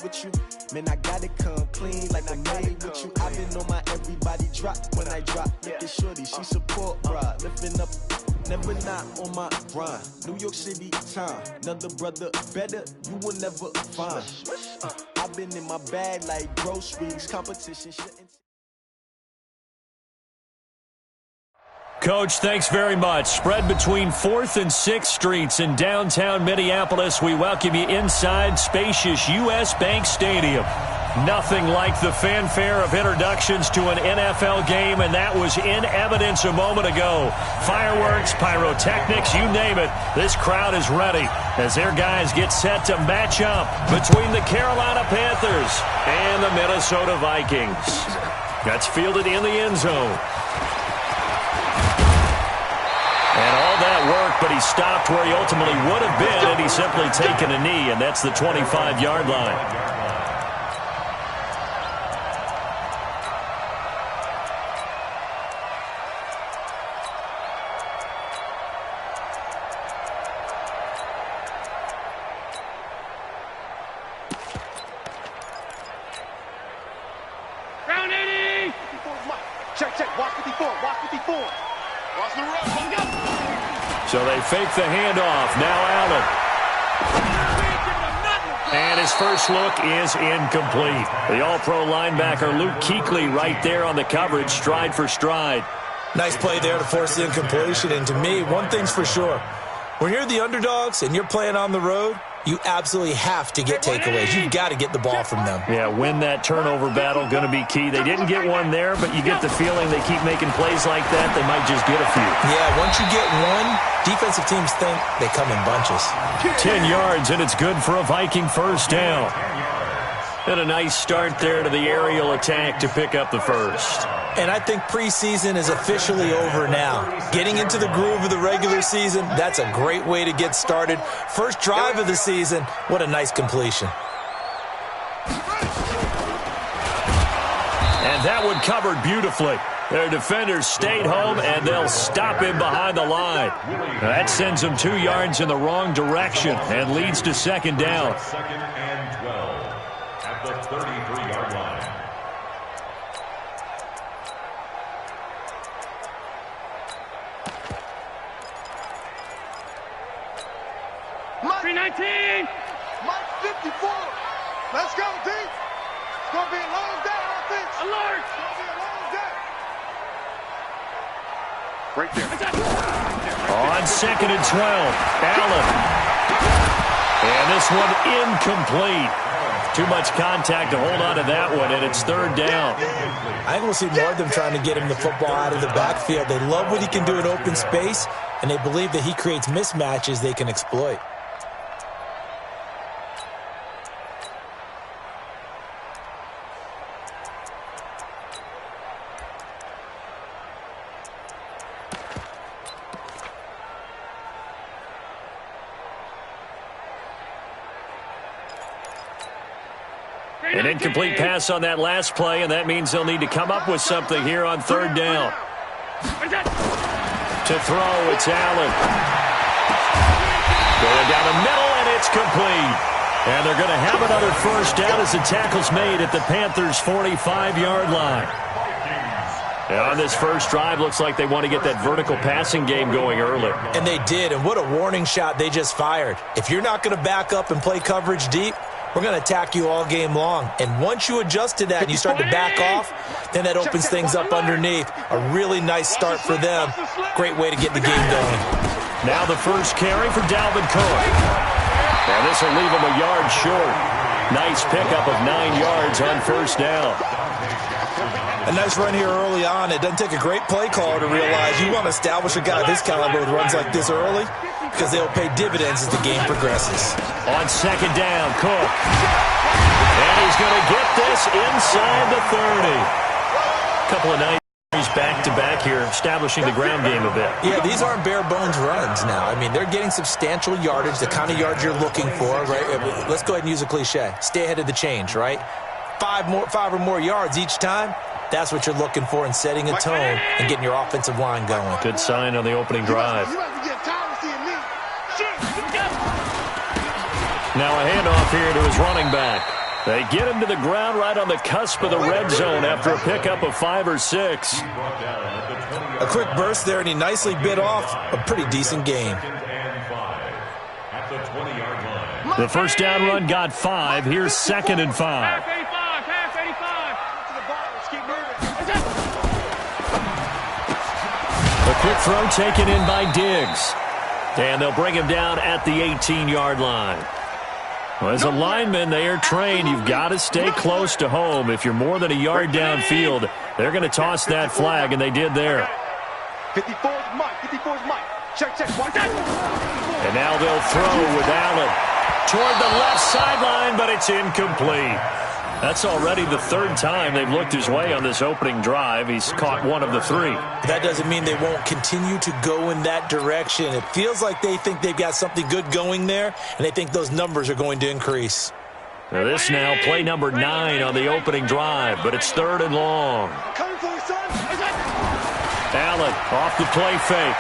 with you. Man, I gotta come clean like I'm made with you. I've been on my everybody drop when I drop. Look at shorty, she support, bruh. Lifting up, never not on my grind. New York City time, another brother better, you will never find. I've been in my bag like groceries, competition shouldn't. Coach, thanks very much. Spread between 4th and 6th Streets in downtown Minneapolis. We welcome you inside spacious U.S. Bank Stadium. Nothing like the fanfare of introductions to an NFL game, and that was in evidence a moment ago. Fireworks, pyrotechnics, you name it. This crowd is ready as their guys get set to match up between the Carolina Panthers and the Minnesota Vikings. That's fielded in the end zone. And all that work, but he stopped where he ultimately would have been had he simply taken a knee, and that's the 25-yard line. Round 80! Check, watch 54, watch 54. Watch the run, let's go! So they fake the handoff. Now Allen. And his first look is incomplete. The all-pro linebacker Luke Kuechly right there on the coverage, stride for stride. Nice play there to force the incompletion. And to me, one thing's for sure. When you're the underdogs and you're playing on the road, you absolutely have to get takeaways. You've got to get the ball from them. Yeah, win that turnover battle, going to be key. They didn't get one there, but you get the feeling they keep making plays like that, they might just get a few. Yeah, once you get one, defensive teams think they come in bunches. 10 yards, and it's good for a Viking first down. And a nice start there to the aerial attack to pick up the first. And I think preseason is officially over now. Getting into the groove of the regular season, that's a great way to get started. First drive of the season, what a nice completion. And that one covered beautifully. Their defenders stayed home, and they'll stop him behind the line. That sends him 2 yards in the wrong direction and leads to second down. Second and 12 at the 33-yard line. Mike 319! Mike 54! Let's go, D! It's going to be a long day, offense! Alert! It's going to be a long day! Right there. On 2nd and 12, Allen. And this one incomplete. Too much contact to hold on to that one, and it's third down. I think we'll see more of them trying to get him the football out of the backfield. They love what he can do in open space, and they believe that he creates mismatches they can exploit. An incomplete pass on that last play, and that means they'll need to come up with something here on third down. To throw, it's Allen. Going down the middle, and it's complete. And they're going to have another first down as the tackle's made at the Panthers' 45-yard line. And on this first drive, looks like they want to get that vertical passing game going early. And they did, and what a warning shot they just fired. If you're not going to back up and play coverage deep, we're going to attack you all game long. And once you adjust to that and you start to back off, then that opens things up underneath. A really nice start for them. Great way to get the game going. Now the first carry for Dalvin Cook. And this will leave him a yard short. Nice pickup of 9 yards on first down. A nice run here early on. It doesn't take a great play caller to realize you want to establish a guy of this caliber with runs like this early because they'll pay dividends as the game progresses. On second down, Cook. And he's going to get this inside the 30. Couple of nice back-to-back here, establishing the ground game a bit. Yeah, these aren't bare-bones runs now. I mean, they're getting substantial yardage, the kind of yards you're looking for, right? Let's go ahead and use a cliche. Stay ahead of the change, right? 5 or more yards each time. That's what you're looking for in setting a tone and getting your offensive line going. Good sign on the opening drive. Shoot! Now a handoff here to his running back. They get him to the ground right on the cusp of the red zone after a pickup of 5 or 6. A quick burst there, and he nicely bit off a pretty decent gain. The first down run got 5. Here's 2nd and 5. A quick throw taken in by Diggs. And they'll bring him down at the 18-yard line. Well, as a lineman, they are trained. You've got to stay close to home. If you're more than a yard downfield, they're going to toss that flag, and they did there. 54's Mike. 54's Mike. Check. Watch that. And now they'll throw with Allen toward the left sideline, but it's incomplete. That's already the 3rd time they've looked his way on this opening drive. He's caught 1 of the 3. That doesn't mean they won't continue to go in that direction. It feels like they think they've got something good going there, and they think those numbers are going to increase. Now this now play number 9 on the opening drive, but it's 3rd and long. Allen off the play fake.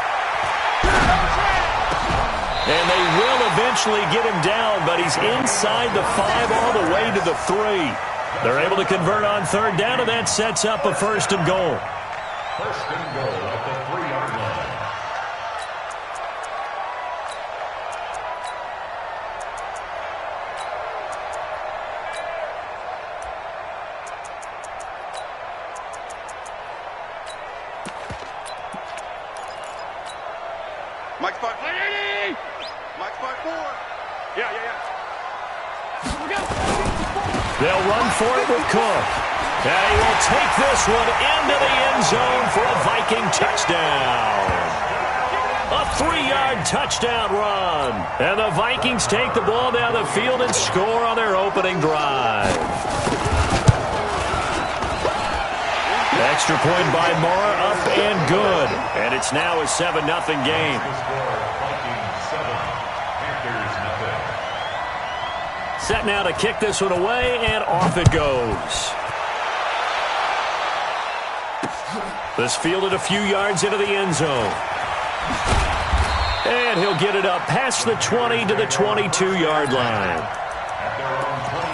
And they will eventually get him down, but he's inside the 5 all the way to the 3. They're able to convert on 3rd down, and that sets up a 1st and goal. 1st and goal at the 3-yard line. Mike's 5. Mike's 5-4. Yeah. They'll run for it with Cook. And he will take this one into the end zone for a Viking touchdown. A 3-yard touchdown run. And the Vikings take the ball down the field and score on their opening drive. Extra point by Moore, up and good. And it's now a 7-0 game. Set now to kick this one away, and off it goes. This fielded a few yards into the end zone. And he'll get it up past the 20 to the 22-yard line. At their own 22-yard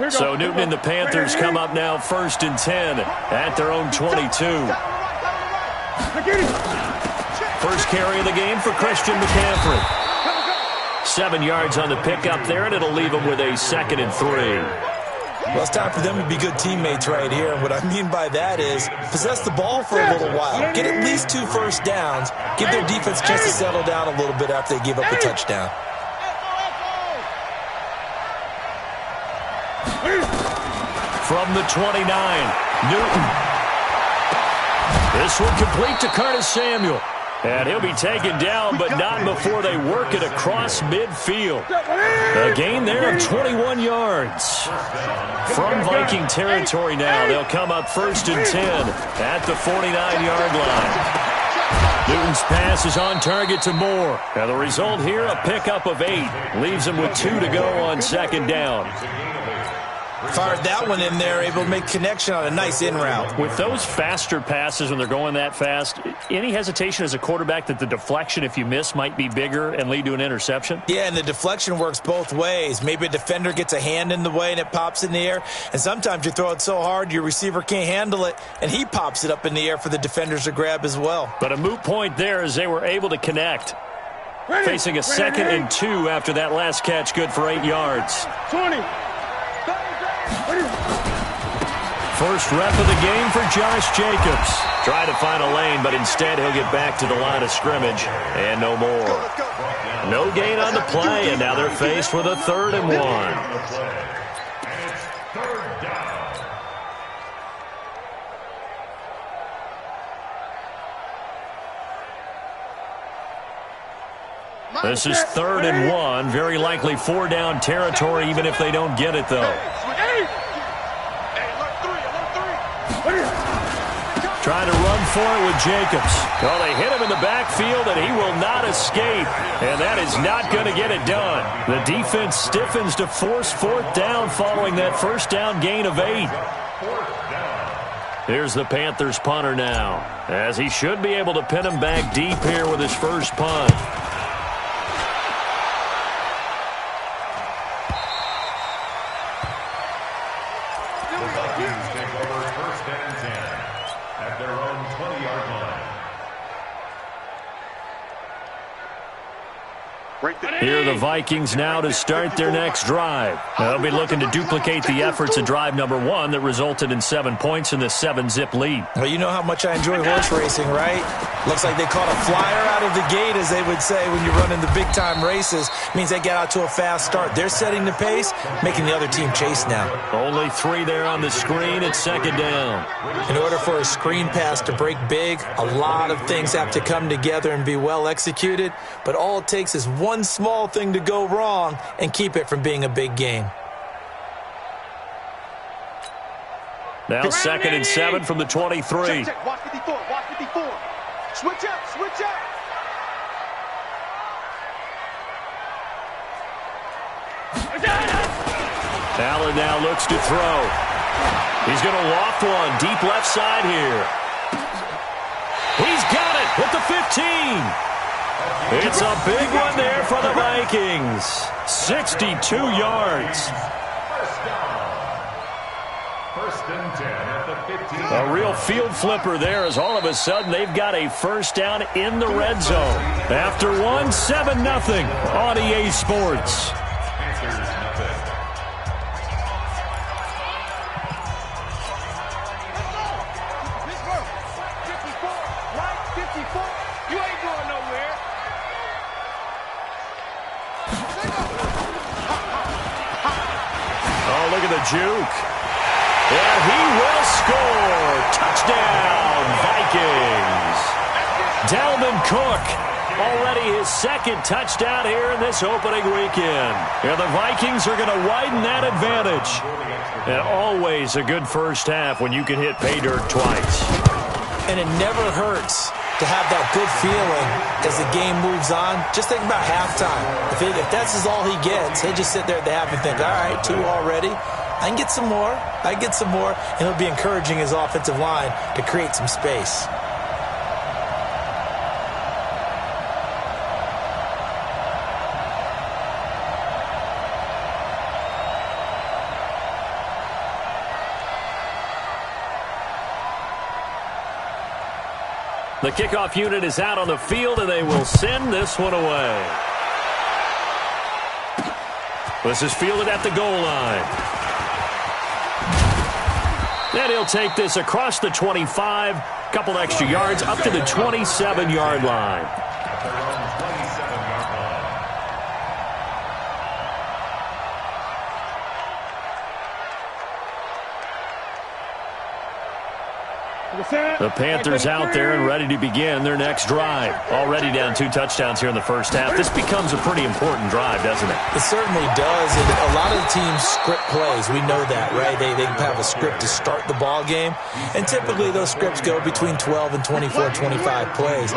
line. So Newton and the Panthers come up now 1st and 10 at their own 22. First carry of the game for Christian McCaffrey. 7 yards on the pickup there, and it'll leave them with a 2nd and 3. Well, it's time for them to be good teammates right here. And what I mean by that is possess the ball for a little while. Get at least 2 first downs. Give their defense a chance to settle down a little bit after they give up the touchdown. From the 29, Newton. This one complete to Curtis Samuel. And he'll be taken down, but not before they work it across midfield. A gain there of 21 yards. From Viking territory now, they'll come up 1st and 10 at the 49-yard line. Newton's pass is on target to Moore. Now the result here, a pickup of 8. Leaves him with 2 to go on 2nd down. Fired that one in there, able to make connection on a nice in route. With those faster passes when they're going that fast, any hesitation as a quarterback that the deflection, if you miss, might be bigger and lead to an interception? Yeah, and the deflection works both ways. Maybe a defender gets a hand in the way and it pops in the air, and sometimes you throw it so hard your receiver can't handle it, and he pops it up in the air for the defenders to grab as well. But a moot point there as they were able to connect. Facing a 2nd and 2 after that last catch, good for 8 yards. 20. First rep of the game for Josh Jacobs. Try to find a lane, but instead he'll get back to the line of scrimmage. And no more. No gain on the play, and now they're faced with a 3rd and 1. This is 3rd and 1. Very likely 4-down territory, even if they don't get it, though. Trying to run for it with Jacobs. Well, they hit him in the backfield, and he will not escape. And that is not going to get it done. The defense stiffens to force fourth down following that first down gain of 8. Here's the Panthers punter now, as he should be able to pin him back deep here with his first punt. Here are the Vikings now to start their next drive. They'll be looking to duplicate the efforts of drive number 1 that resulted in 7 points in the 7-zip lead. Well, you know how much I enjoy horse racing, right? Looks like they caught a flyer out of the gate, as they would say when you're running the big-time races. Means they get out to a fast start. They're setting the pace, making the other team chase now. Only 3 there on the screen at second down. In order for a screen pass to break big, a lot of things have to come together and be well executed, but all it takes is one small thing to go wrong and keep it from being a big game. Now 2nd and 7 from the 23. Check. Watch 54. Watch 54. Switch up. Switch up. Allen now looks to throw. He's going to loft one deep left side here. He's got it at the 15. It's a big one there for the Vikings. 62 yards. First and 10 at the 15. A real field flipper there, as all of a sudden they've got a first down in the red zone. After 1, 7-0 on EA Sports. Juke. And he will score. Touchdown, Vikings. Dalvin Cook, already his 2nd touchdown here in this opening weekend. And the Vikings are going to widen that advantage. And always a good first half when you can hit pay dirt twice. And it never hurts to have that good feeling as the game moves on. Just think about halftime. If that's all he gets, he'll just sit there at the half and think, all right, 2 already. I can get some more. And he'll be encouraging his offensive line to create some space. The kickoff unit is out on the field, and they will send this one away. This is fielded at the goal line. And he'll take this across the 25, couple extra yards, up to the 27-yard line. The Panthers out there and ready to begin their next drive. Already down 2 touchdowns here in the first half. This becomes a pretty important drive, doesn't it? It certainly does. And a lot of the teams script plays. We know that, right? They have a script to start the ball game. And typically those scripts go between 12 and 24, 25 plays.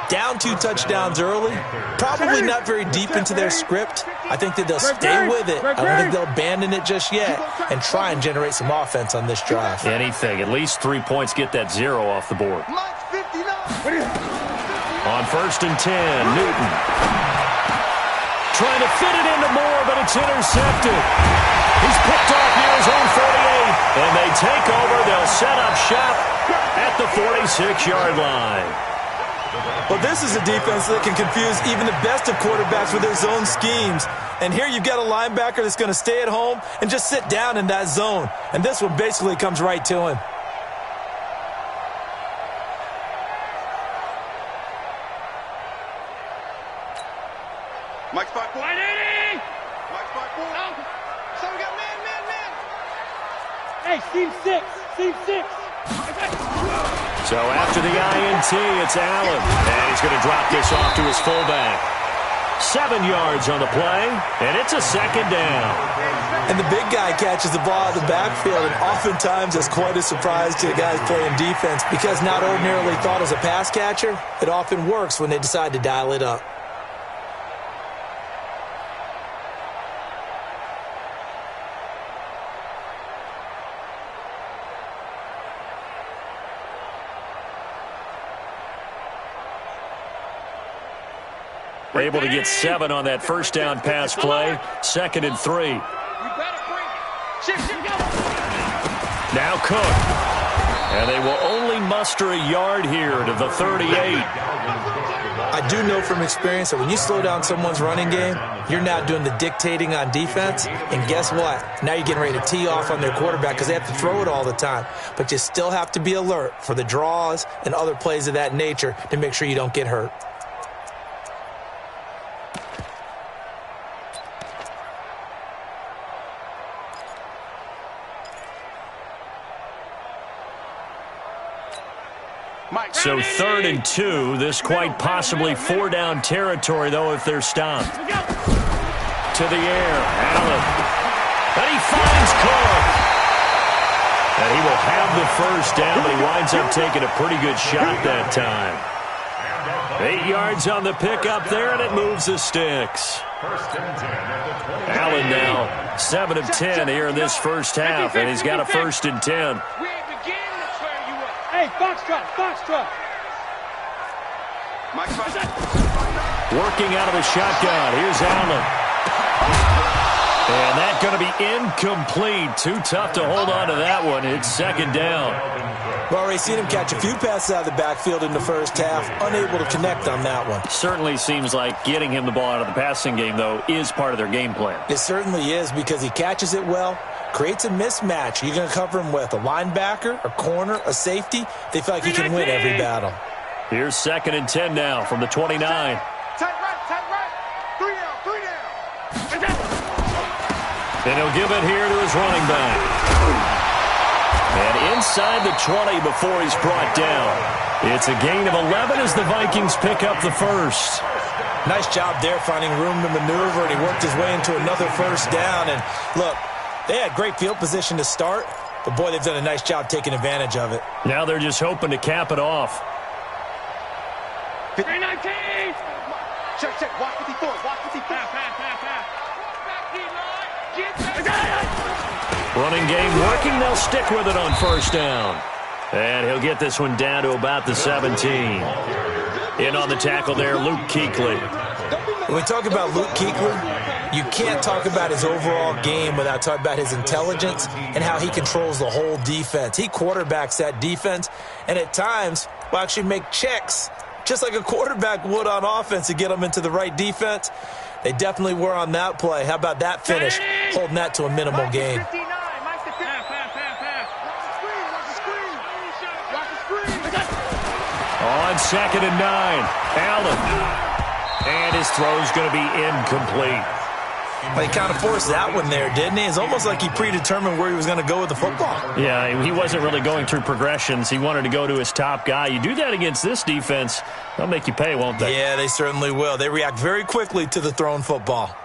Down 2 touchdowns early, probably not very deep into their script. I think that they'll stay with it. I don't think they'll abandon it just yet and try and generate some offense on this drive. Anything. At least 3 points, get that 0 off the board. On 1st and 10, Newton. Trying to fit it into Moore, but it's intercepted. He's picked off near his own 48. And they take over. They'll set up shop at the 46-yard line. Well, this is a defense that can confuse even the best of quarterbacks with their zone schemes. And here you've got a linebacker that's going to stay at home and just sit down in that zone. And this one basically comes right to him. Mike 5-4. Mike 5-4. So we got man. Hey, Steve 6. Steve 6. So after the INT, it's Allen. And he's going to drop this off to his fullback. 7 yards on the play, and it's a second down. And the big guy catches the ball out of the backfield, and oftentimes it's quite a surprise to the guys playing defense because not ordinarily thought as a pass catcher, it often works when they decide to dial it up. Able to get 7 on that first down pass play. 2nd and 3. Now Cook. And they will only muster a yard here to the 38. I do know from experience that when you slow down someone's running game, you're now doing the dictating on defense. And guess what? Now you're getting ready to tee off on their quarterback because they have to throw it all the time. But you still have to be alert for the draws and other plays of that nature to make sure you don't get hurt. So 3rd and 2. This quite possibly 4-down territory, though, if they're stopped. To the air. Allen. And he finds Cook. And he will have the first down, but he winds up taking a pretty good shot that time. 8 yards on the pickup there, and it moves the sticks. Allen now 7 of 10 here in this first half, and he's got a 1st and 10. Hey, foxtrot. Working out of the shotgun. Here's Allen. And that's going to be incomplete. Too tough to hold on to that one. It's 2nd down. We've already seen him catch a few passes out of the backfield in the first half. Unable to connect on that one. Certainly seems like getting him the ball out of the passing game, though, is part of their game plan. It certainly is because he catches it well. Creates a mismatch. You're going to cover him with a linebacker, a corner, a safety. They feel like he can win every battle. Here's 2nd and 10 now from the 29. Tight right. 3 down. And he'll give it here to his running back. And inside the 20 before he's brought down. It's a gain of 11 as the Vikings pick up the first. Nice job there finding room to maneuver, and he worked his way into another first down. And look, they had great field position to start, but boy, they've done a nice job taking advantage of it. Now they're just hoping to cap it off. 319! Check. Watch 54. Running game working. They'll stick with it on first down. And he'll get this one down to about the 17. In on the tackle there, Luke Kuechly. When we talk about Luke Kuechly, you can't talk about his overall game without talking about his intelligence and how he controls the whole defense. He quarterbacks that defense, and at times will actually make checks, just like a quarterback would on offense to get them into the right defense. They definitely were on that play. How about that finish, holding that to a minimal gain. On 2nd and 9, Allen. And his throw's going to be incomplete. Well, he kind of forced that one there, didn't he? It's almost like he predetermined where he was going to go with the football. Yeah, he wasn't really going through progressions. He wanted to go to his top guy. You do that against this defense, they'll make you pay, won't they? Yeah, they certainly will. They react very quickly to the thrown football.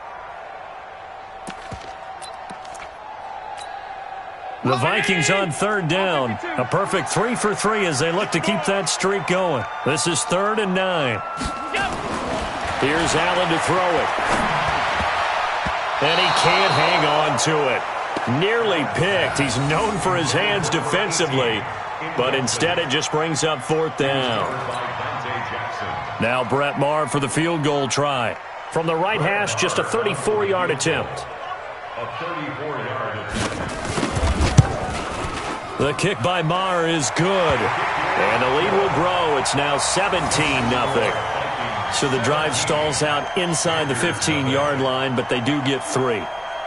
The Vikings on 3rd down. A perfect 3 for 3 as they look to keep that streak going. This is 3rd and 9. Here's Allen to throw it. And he can't hang on to it. Nearly picked. He's known for his hands defensively, but instead it just brings up 4th down. Now Brett Maher for the field goal try. From the right hash, just a 34-yard attempt. A 34-yard attempt. The kick by Maher is good. And the lead will grow. It's now 17-0. So the drive stalls out inside the 15-yard line, but they do get 3.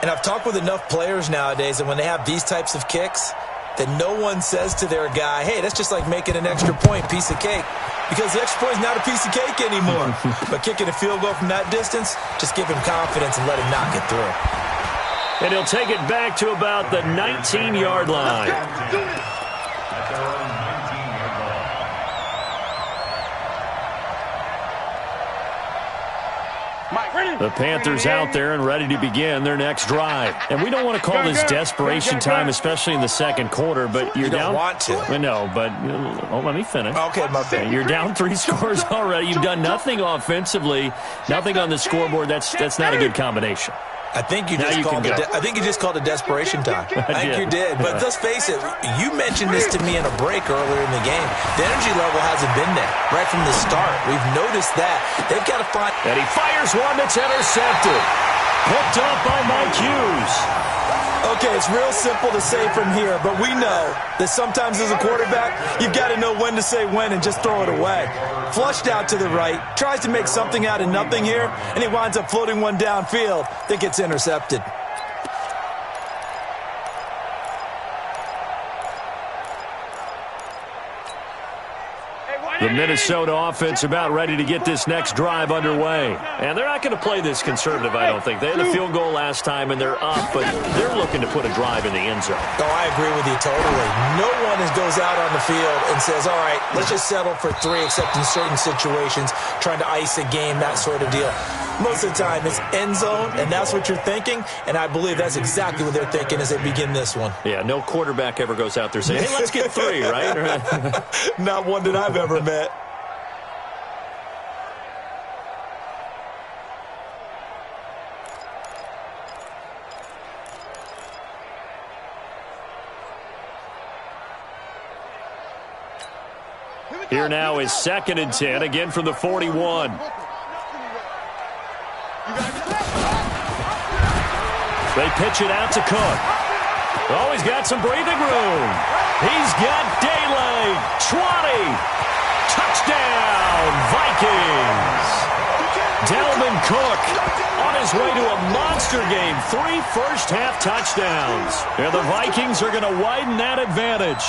And I've talked with enough players nowadays that when they have these types of kicks, that no one says to their guy, hey, that's just like making an extra point, piece of cake. Because the extra point is not a piece of cake anymore. But kicking a field goal from that distance, just give him confidence and let him knock it through. And he'll take it back to about the 19-yard line. The Panthers out there and ready to begin their next drive. And we don't want to call this desperation time, especially in the second quarter, but you're down. You don't want to. I know, but let me finish. Okay, my bad. You're down 3 scores already. You've done nothing offensively, nothing on the scoreboard. That's not a good combination. I think you just called it desperation time. I think you did. But let's face it, you mentioned this to me in a break earlier in the game. The energy level hasn't been there right from the start. We've noticed that. They've got to find. And he fires one that's intercepted. Picked up by Mike Hughes. Okay, it's real simple to say from here, but we know that sometimes as a quarterback, you've got to know when to say when and just throw it away. Flushed out to the right, tries to make something out of nothing here, and he winds up floating one downfield that gets intercepted. The Minnesota offense about ready to get this next drive underway. And they're not going to play this conservative, I don't think. They had a field goal last time, and they're up, but they're looking to put a drive in the end zone. Oh, I agree with you totally. No one goes out on the field and says, all right, let's just settle for 3, except in certain situations, trying to ice a game, that sort of deal. Most of the time, it's end zone, and that's what you're thinking, and I believe that's exactly what they're thinking as they begin this one. Yeah, no quarterback ever goes out there saying, hey, let's get 3, right? Not one that I've ever met. Here now is 2nd and 10, again from the 41. They pitch it out to Cook. Oh, he's got some breathing room. He's got daylight. 20. Touchdown, Vikings. Dalvin Cook on his way to a monster game. 3 first-half touchdowns. And the Vikings are going to widen that advantage.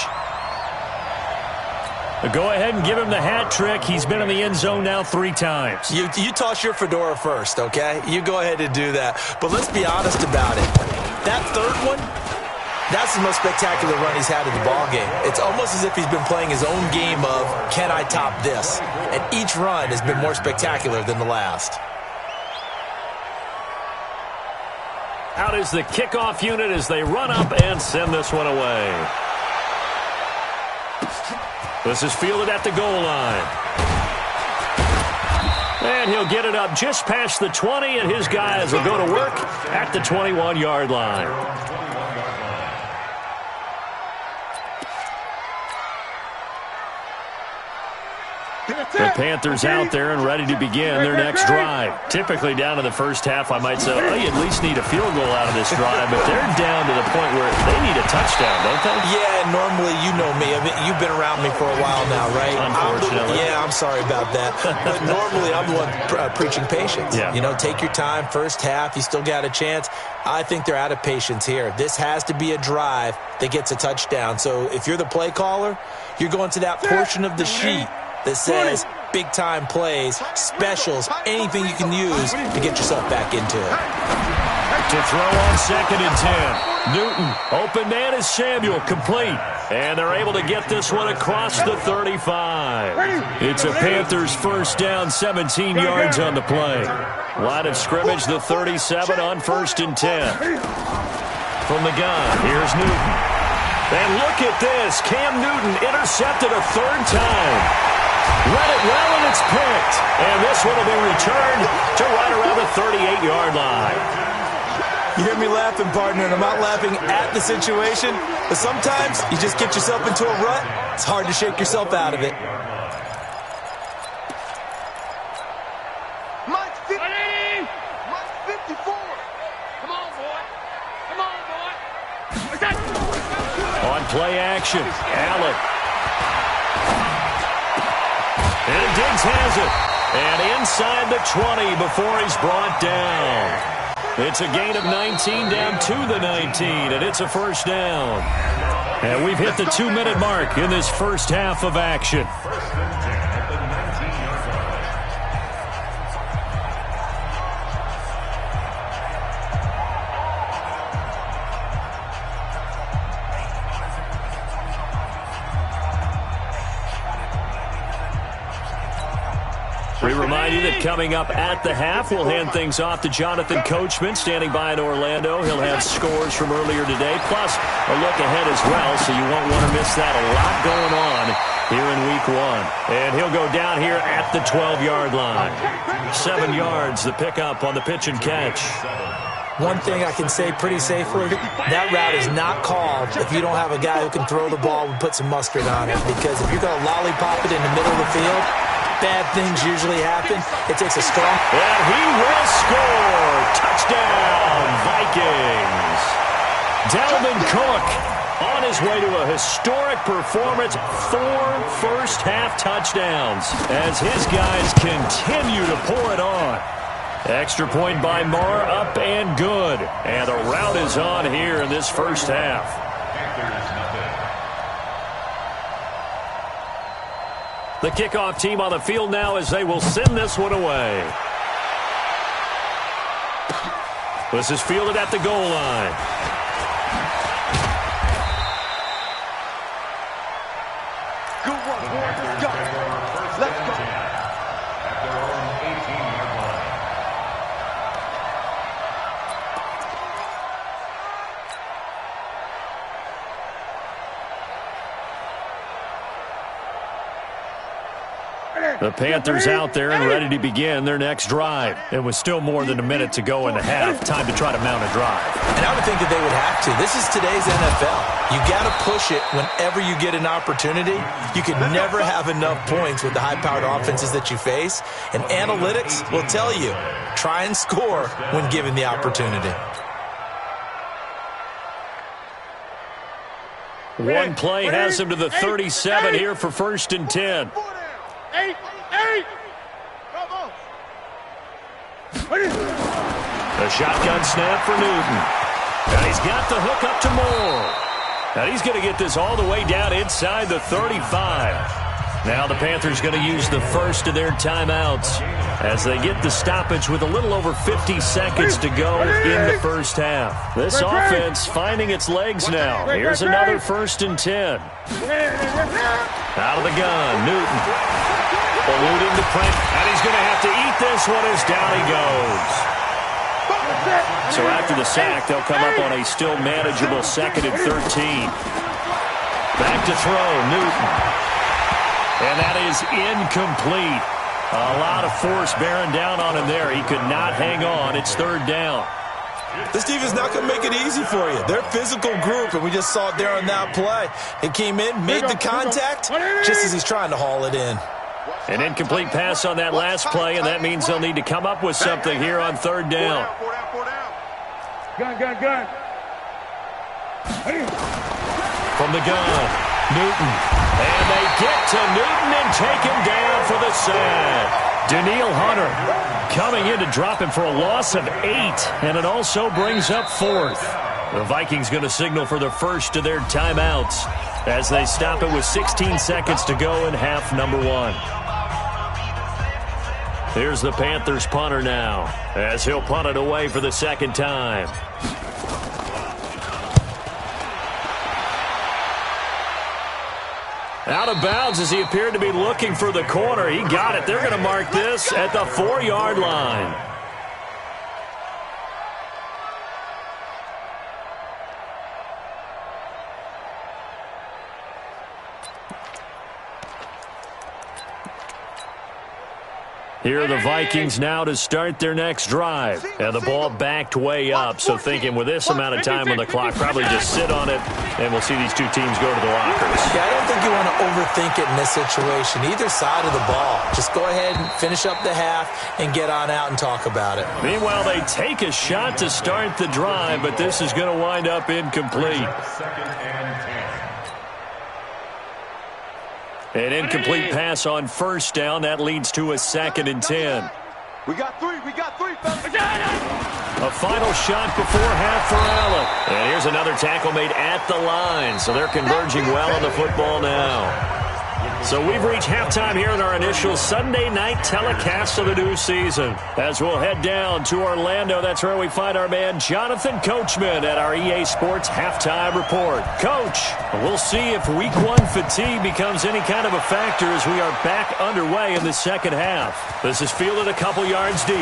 Go ahead and give him the hat trick. He's been in the end zone now 3 times. You toss your fedora first, okay? You go ahead and do that. But let's be honest about it. That third one, that's the most spectacular run he's had in the ballgame. It's almost as if he's been playing his own game of, can I top this? And each run has been more spectacular than the last. Out is the kickoff unit as they run up and send this one away. This is fielded at the goal line. And he'll get it up just past the 20, and his guys will go to work at the 21-yard line. The Panthers out there and ready to begin their next drive. Typically down in the first half, I might say, oh, you at least need a field goal out of this drive, but they're down to the point where they need a touchdown, don't they? Yeah, normally, you know me. I mean, you've been around me for a while now, right? Unfortunately. I'm sorry about that. But normally, I'm the one preaching patience. Yeah. You know, take your time. First half, you still got a chance. I think they're out of patience here. This has to be a drive that gets a touchdown. So if you're the play caller, you're going to that portion of the sheet that says big-time plays, specials, anything you can use to get yourself back into it. To throw on 2nd and 10. Newton, open man is Samuel, complete. And they're able to get this one across the 35. It's a Panthers first down, 17 yards on the play. Line of scrimmage, the 37 on 1st and 10. From the gun, here's Newton. And look at this. Cam Newton intercepted a 3rd time. Read it well, and it's picked. And this one will be returned to right around the 38-yard line. You hear me laughing, partner, and I'm not laughing at the situation, but sometimes you just get yourself into a rut. It's hard to shake yourself out of it. Mike 50. Mike 54. Come on, boy. Come on, boy. What's that? On play action, Allen. And Diggs has it. And inside the 20 before he's brought down. It's a gain of 19 down to the 19, and it's a first down. And we've hit the 2-minute mark in this first half of action. We remind you that coming up at the half, we'll hand things off to Jonathan Coachman, standing by in Orlando. He'll have scores from earlier today, plus a look ahead as well, so you won't want to miss that. A lot going on here in Week 1. And he'll go down here at the 12-yard line. 7 yards, the pickup on the pitch and catch. One thing I can say pretty safely, that route is not called if you don't have a guy who can throw the ball and put some mustard on it. Because if you're going to lollipop it in the middle of the field, bad things usually happen. It takes a strong... And he will score! Touchdown, Vikings! Dalvin Cook on his way to a historic performance, 4 first-half touchdowns as his guys continue to pour it on. Extra point by Marr, up and good. And the route is on here in this first half. The kickoff team on the field now as they will send this one away. This is fielded at the goal line. Good one, boys. Let's go. Let's go. The Panthers out there and ready to begin their next drive. It was still more than a minute to go in the half. Time to try to mount a drive. And I would think that they would have to. This is today's NFL. You got to push it whenever you get an opportunity. You can never have enough points with the high-powered offenses that you face. And analytics will tell you, try and score when given the opportunity. One play has him to the 37 here for 1st and 10. 8. Come on. A shotgun snap for Newton. And he's got the hook up to Moore. And he's going to get this all the way down inside the 35. Now the Panthers going to use the first of their timeouts as they get the stoppage with a little over 50 seconds to go in the first half. This offense finding its legs now. Here's another 1st and 10. Out of the gun, Newton. Eluding the pressure, and he's going to have to eat this one as down he goes. So after the sack, they'll come up on a still manageable 2nd and 13. Back to throw, Newton. And that is incomplete. A lot of force bearing down on him there. He could not hang on. It's 3rd down. This defense is not going to make it easy for you. They're a physical group, and we just saw it there on that play. It came in, made the contact, just as he's trying to haul it in. An incomplete pass on that last play, and that means they'll need to come up with something here on 3rd down. Gun. From the gun, Newton. And they get to Newton and take him down for the sack. Danielle Hunter coming in to drop him for a loss of 8, and it also brings up 4th. The Vikings going to signal for the first of their timeouts as they stop it with 16 seconds to go in half number 1. Here's the Panthers punter now as he'll punt it away for the 2nd time. Out of bounds as he appeared to be looking for the corner. He got it. They're going to mark this at the 4-yard line. Here are the Vikings now to start their next drive. And the ball backed way up. So thinking with this amount of time on the clock, probably just sit on it, and we'll see these two teams go to the lockers. Yeah, I don't think you want to overthink it in this situation. Either side of the ball. Just go ahead and finish up the half and get on out and talk about it. Meanwhile, they take a shot to start the drive, but this is going to wind up incomplete. An incomplete pass on 1st down. That leads to a 2nd and 10. We got 3, fellas. A final shot before half for Allen. And here's another tackle made at the line. So they're converging well on the football now. So we've reached halftime here in our initial Sunday night telecast of the new season. As we'll head down to Orlando, that's where we find our man Jonathan Coachman at our EA Sports Halftime Report. Coach, we'll see if Week 1 fatigue becomes any kind of a factor as we are back underway in the second half. This is fielded a couple yards deep.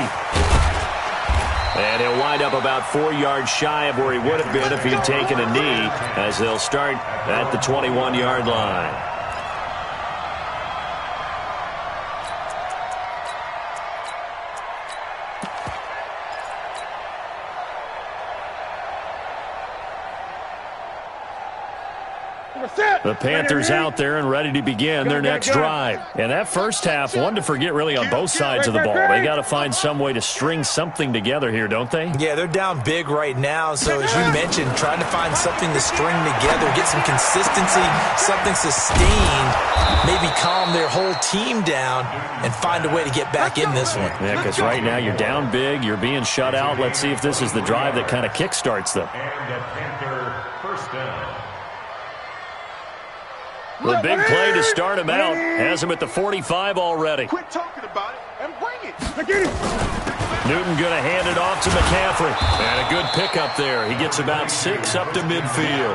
And he'll wind up about 4 yards shy of where he would have been if he'd taken a knee, as they'll start at the 21-yard line. The Panthers out there and ready to begin their next drive. And that first half, one to forget really on both sides of the ball. They got to find some way to string something together here, don't they? Yeah, they're down big right now. So as you mentioned, trying to find something to string together, get some consistency, something sustained, maybe calm their whole team down and find a way to get back in this one. Yeah, because right now you're down big, you're being shut out. Let's see if this is the drive that kind of kickstarts them. And a Panther first down. The big play to start him out has him at the 45 already. Quit talking about it and bring it. Newton going to hand it off to McCaffrey. And a good pickup there. He gets about 6 up to midfield.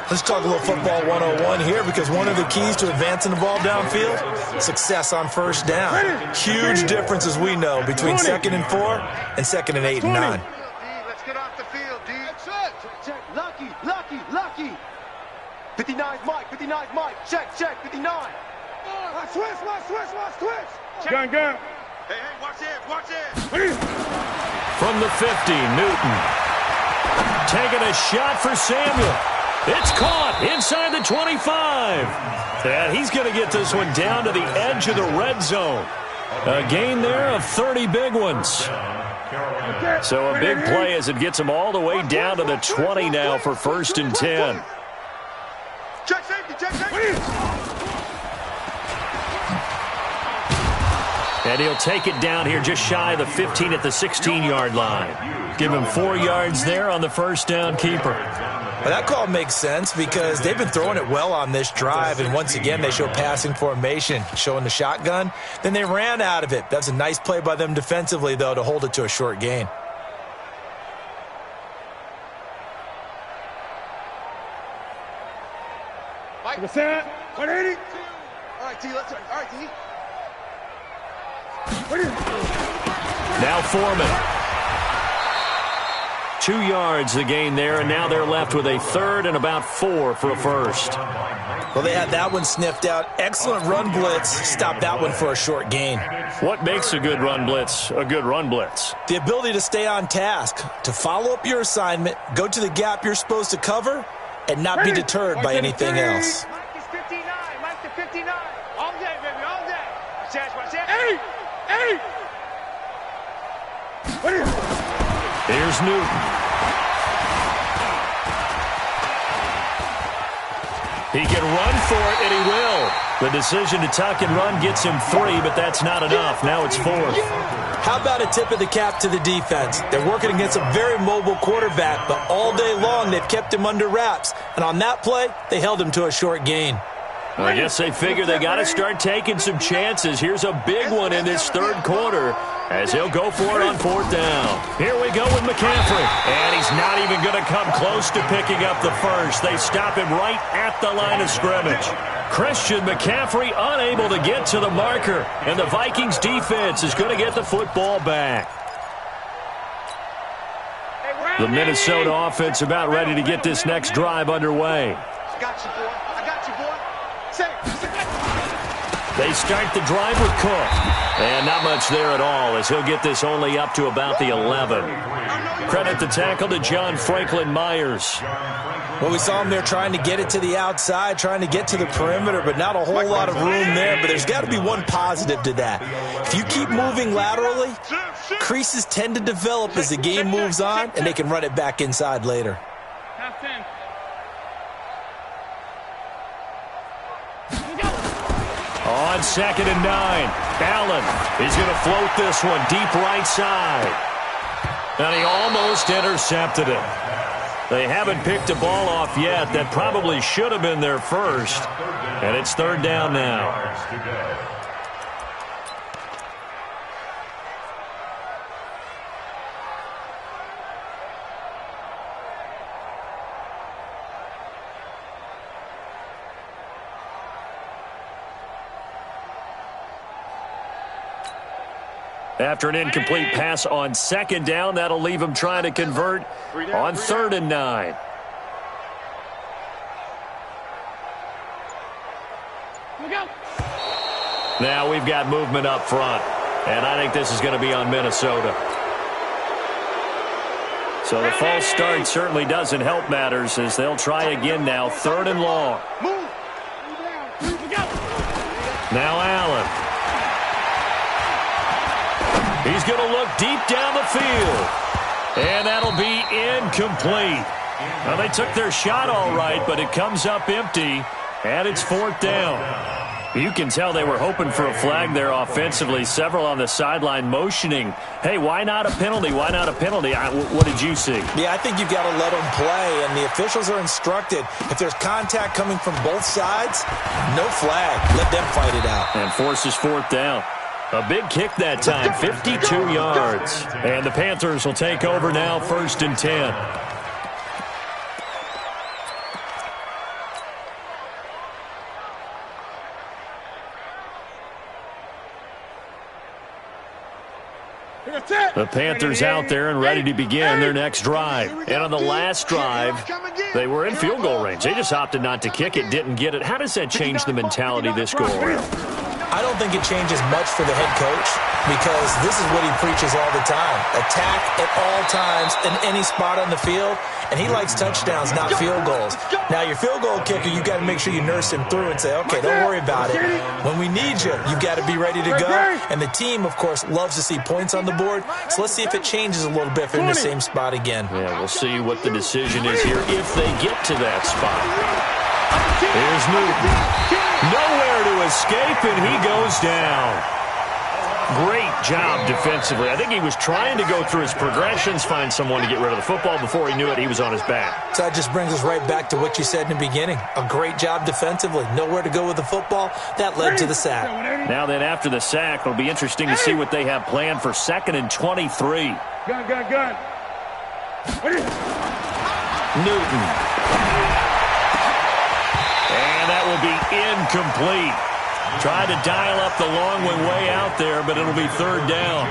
Let's talk a little football 101 here, because one of the keys to advancing the ball downfield, success on first down. Huge difference, as we know, between 2nd and 4 and 2nd and 8 and 9. Let's get off the field, D. Check. Lucky. 59's Mike. 59's Mike. Check. 59. Switch. Gun. Hey, watch it. From the 50, Newton. Taking a shot for Samuel. It's caught inside the 25. And he's going to get this one down to the edge of the red zone. A gain there of 30 big ones. So a big play as it gets him all the way down to the 20 now for 1st and 10. Check safety. And he'll take it down here just shy of the 15 at the 16-yard line. Give him 4 yards there on the first down keeper. Well, that call makes sense because they've been throwing it well on this drive, and once again they show passing formation, showing the shotgun. Then they ran out of it. That's a nice play by them defensively, though, to hold it to a short gain. What's that? 180. All right, T. All right, T. Now Foreman. 2 yards the gain there, and now they're left with a 3rd and about 4 for a first. Well, they had that one sniffed out. Excellent run blitz. Stopped that one for a short gain. What makes a good run blitz a good run blitz? The ability to stay on task, to follow up your assignment, go to the gap you're supposed to cover, and not be deterred by anything else. Mike is 59. Mike to 59. All day, baby, all day. Watch that. Here's Newton. He can run for it, and he will. The decision to tuck and run gets him 3, but that's not enough. Now it's 4th. How about a tip of the cap to the defense? They're working against a very mobile quarterback, but all day long they've kept him under wraps. And on that play, they held him to a short gain. Well, I guess they figure they got to start taking some chances. Here's a big one in this 3rd quarter as he'll go for it on 4th down. Here we go with McCaffrey. And he's not even going to come close to picking up the first. They stop him right at the line of scrimmage. Christian McCaffrey unable to get to the marker. And the Vikings defense is going to get the football back. The Minnesota offense about ready to get this next drive underway. They start the drive with Cook. And not much there at all as he'll get this only up to about the 11. Credit the tackle to John Franklin Myers. Well, we saw him there trying to get it to the outside, trying to get to the perimeter, but not a whole lot of room there. But there's got to be one positive to that. If you keep moving laterally, creases tend to develop as the game moves on, and they can run it back inside later. Half 10. On 2nd and 9, Allen is going to float this one deep right side. And he almost intercepted it. They haven't picked a ball off yet. That probably should have been their first. And it's third down now. After an incomplete pass on second down, that'll leave him trying to convert on 3rd and 9. Now we've got movement up front, and I think this is going to be on Minnesota. So the false start certainly doesn't help matters as they'll try again now, 3rd and long. Now Allen. He's going to look deep down the field. And that'll be incomplete. Now, they took their shot all right, but it comes up empty, and it's 4th down. You can tell they were hoping for a flag there offensively. Several on the sideline motioning, hey, why not a penalty? Why not a penalty? What did you see? Yeah, I think you've got to let them play, and the officials are instructed. If there's contact coming from both sides, no flag. Let them fight it out. And forces 4th down. A big kick that time, 52 yards. And the Panthers will take over now, 1st and 10. The Panthers out there and ready to begin their next drive. And on the last drive, they were in field goal range. They just opted not to kick it, didn't get it. How does that change the mentality this go around? I don't think it changes much for the head coach because this is what he preaches all the time. Attack at all times in any spot on the field, and he likes touchdowns, not field goals. Now, your field goal kicker, you've got to make sure you nurse him through and say, okay, don't worry about it. When we need you, you've got to be ready to go. And the team, of course, loves to see points on the board. So let's see if it changes a little bit if they're in the same spot again. Yeah, we'll see what the decision is here if they get to that spot. Here's Newton. Nowhere to escape, and he goes down. Great job defensively. I think he was trying to go through his progressions, find someone to get rid of the football. Before he knew it, he was on his back. So that just brings us right back to what you said in the beginning. A great job defensively. Nowhere to go with the football. That led to the sack. Now then, after the sack, it'll be interesting to see what they have planned for 2nd and 23. Gun. Newton. And that will be incomplete. Tried to dial up the long way out there, but it'll be 3rd down.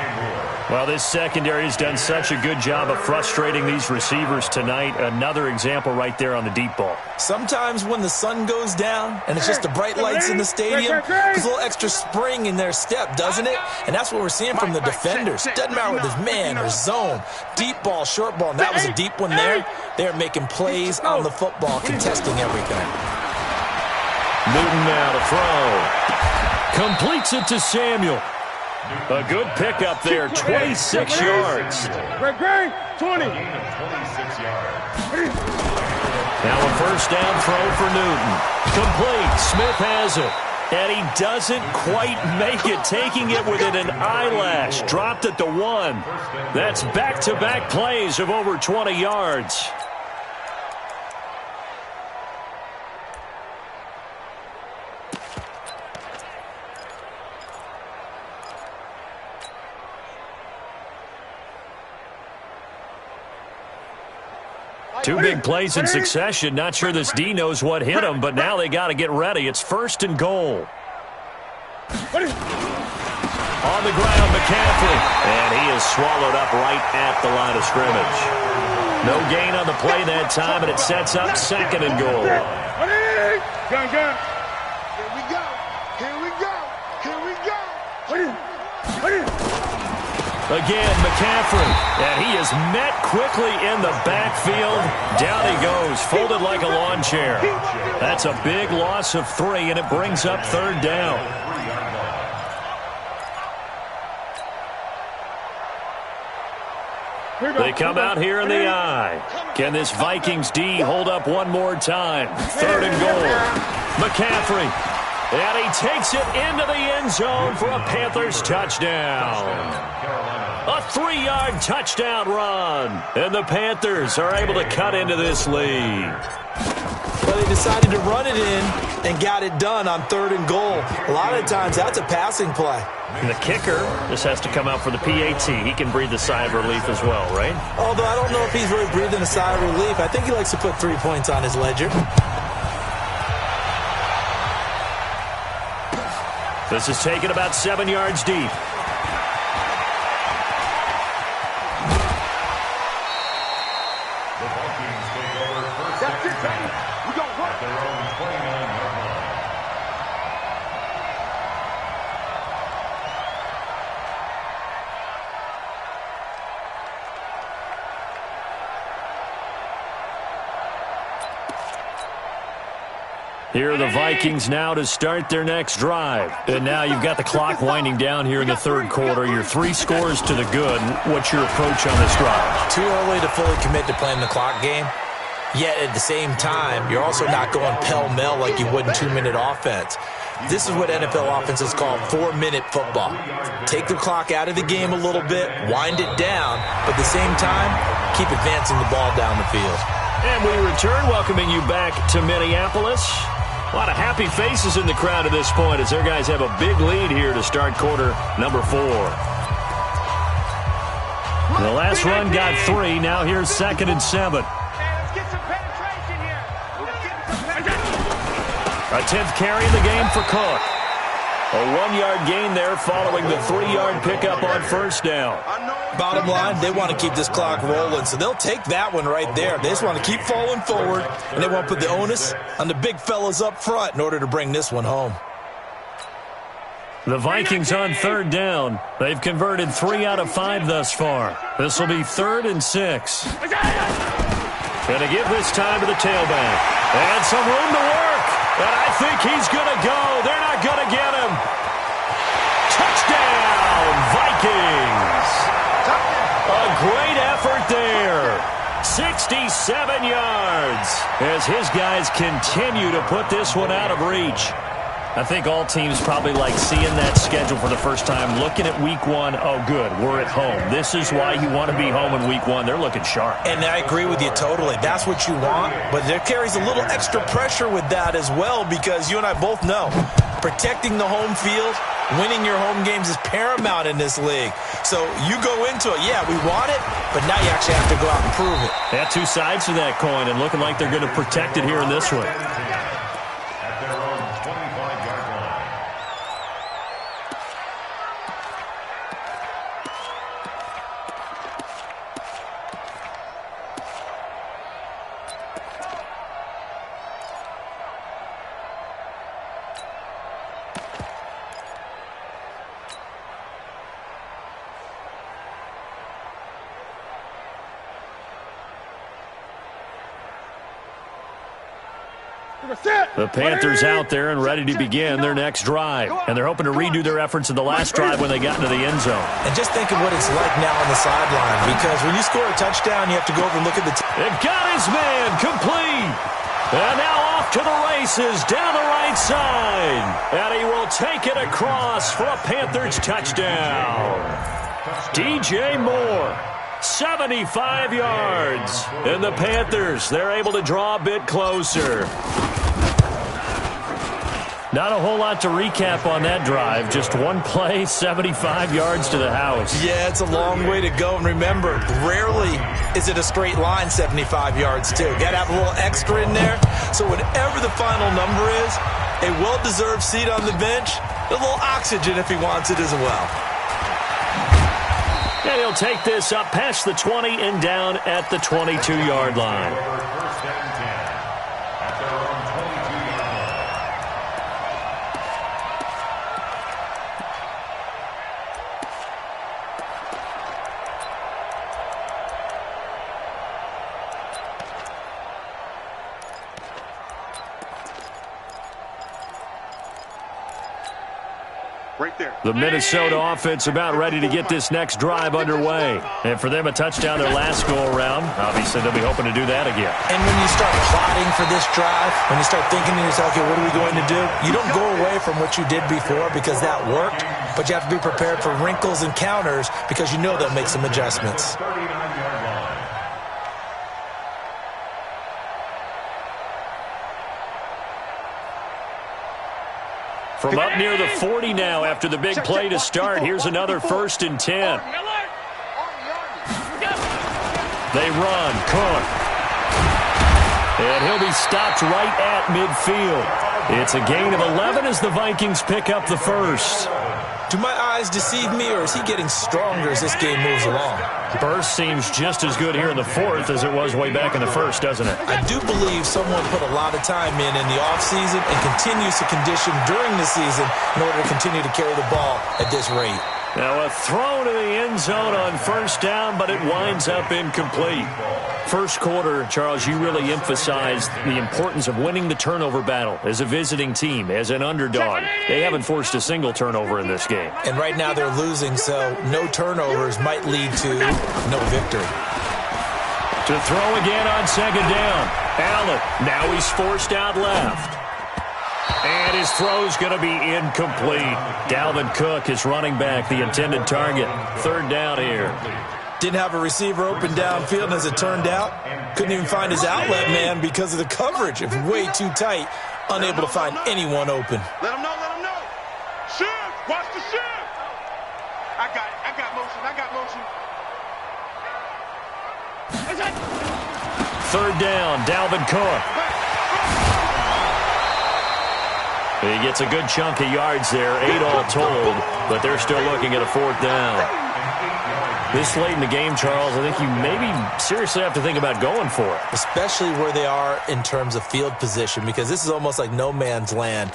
Well, this secondary has done such a good job of frustrating these receivers tonight. Another example right there on the deep ball. Sometimes when the sun goes down and it's just the bright lights in the stadium, there's a little extra spring in their step, doesn't it? And that's what we're seeing from the defenders. Doesn't matter whether it's man or zone, deep ball, short ball. And that was a deep one there. They're making plays on the football, contesting everything. Newton now to throw. Completes it to Samuel. A good pickup there, 26 yards. 20. Now a 1st down throw for Newton. Complete. Smith has it. And he doesn't quite make it, taking it within an eyelash. Dropped at the 1. That's back-to-back plays of over 20 yards. Two big plays in succession. Not sure this D knows what hit him, but now they got to get ready. It's 1st and goal. On the ground, McCaffrey. And he is swallowed up right at the line of scrimmage. No gain on the play that time, and it sets up 2nd and goal. Gun. Here we go. Again, McCaffrey, and he is met quickly in the backfield. Down he goes, folded like a lawn chair. That's a big loss of 3, and it brings up 3rd down. They come out here in the eye. Can this Vikings D hold up one more time? 3rd and goal. McCaffrey, and he takes it into the end zone for a Panthers touchdown. A 3-yard touchdown run. And the Panthers are able to cut into this lead. Well, they decided to run it in and got it done on 3rd and goal. A lot of times, that's a passing play. And the kicker just has to come out for the PAT. He can breathe a sigh of relief as well, right? Although I don't know if he's really breathing a sigh of relief. I think he likes to put 3 points on his ledger. This is taken about 7 yards deep. That's it, baby. We gonna work. Their own 29-yard line. Here are the Vikings now to start their next drive. And now you've got the clock winding down here in the 3rd quarter. Your 3 scores to the good. What's your approach on this drive? Too early to fully commit to playing the clock game. Yet at the same time, you're also not going pell-mell like you would in 2-minute offense. This is what NFL offenses call 4-minute football. Take the clock out of the game a little bit, wind it down, but at the same time, keep advancing the ball down the field. And we return, welcoming you back to Minneapolis. A lot of happy faces in the crowd at this point as their guys have a big lead here to start quarter number 4. The last run got 3. Now here's 2nd and 7. Let's get some penetration here. A 10th carry in the game for Cook. A 1-yard gain there following the 3-yard pickup on 1st down. Bottom line, they want to keep this clock rolling, so they'll take that one right there. They just want to keep falling forward, and they want to put the onus on the big fellas up front in order to bring this one home. The Vikings on 3rd down. They've converted 3 out of 5 thus far. This will be 3rd and 6. Going to give this time to the tailback. And some room to work. And I think he's going to go. They're not going to get him. Touchdown, Vikings. A great effort there. 67 yards as his guys continue to put this one out of reach. I think all teams probably like seeing that schedule for the first time, looking at week 1. Oh, good, we're at home. This is why you want to be home in week 1. They're looking sharp. And I agree with you totally. That's what you want, but there carries a little extra pressure with that as well because you and I both know protecting the home field, winning your home games is paramount in this league. So you go into it, yeah, we want it, but now you actually have to go out and prove it. They have 2 sides to that coin and looking like they're going to protect it here in this one. At their own 25-yard line. The Panthers out there and ready to begin their next drive. And they're hoping to redo their efforts in the last drive when they got into the end zone. And just think of what it's like now on the sideline because when you score a touchdown, you have to go over and look at the It got his man complete. And now off to the races down the right side. And he will take it across for a Panthers touchdown. DJ Moore. 75 yards. And the Panthers, they're able to draw a bit closer. Not a whole lot to recap on that drive. Just one play, 75 yards to the house. Yeah, it's a long way to go. And remember, rarely is it a straight line 75 yards, too. Got to have a little extra in there. So whatever the final number is, a well-deserved seat on the bench, a little oxygen if he wants it as well. And he'll take this up past the 20 and down at the 22-yard line. First down 10 at their own 22-yard line. Right there. The Minnesota offense about ready to get this next drive underway. And for them, a touchdown their last go-around. Obviously, they'll be hoping to do that again. And when you start plotting for this drive, when you start thinking to yourself, okay, what are we going to do? You don't go away from what you did before because that worked. but you have to be prepared for wrinkles and counters because you know they'll make some adjustments. From up near the 40 now after the big play to start. Here's another 1st and 10. They run. Cook. And he'll be stopped right at midfield. It's a gain of 11 as the Vikings pick up the first. Do my eyes deceive me, or is he getting stronger as this game moves along? Burst seems just as good here in the 4th as it was way back in the 1st, doesn't it? I do believe someone put a lot of time in the offseason and continues to condition during the season in order to continue to carry the ball at this rate. Now a throw to the end zone on 1st down, but it winds up incomplete. First quarter, Charles, you really emphasized the importance of winning the turnover battle as a visiting team, as an underdog. They haven't forced a single turnover in this game. And right now they're losing, so no turnovers might lead to no victory. To throw again on 2nd down. Allen, now he's forced out left. And his throw's going to be incomplete. Dalvin Cook is running back, the intended target. 3rd down here. Didn't have a receiver open downfield, and as it turned out, couldn't even find his outlet man because of the coverage. It was way too tight, unable to find anyone open. Let him know, let him know. Shift, watch the shift. I got motion. 3rd down, Dalvin Cook. He gets a good chunk of yards there, 8 all told, but they're still looking at a 4th down. This late in the game, Charles, I think you maybe seriously have to think about going for it. Especially where they are in terms of field position, because this is almost like no man's land.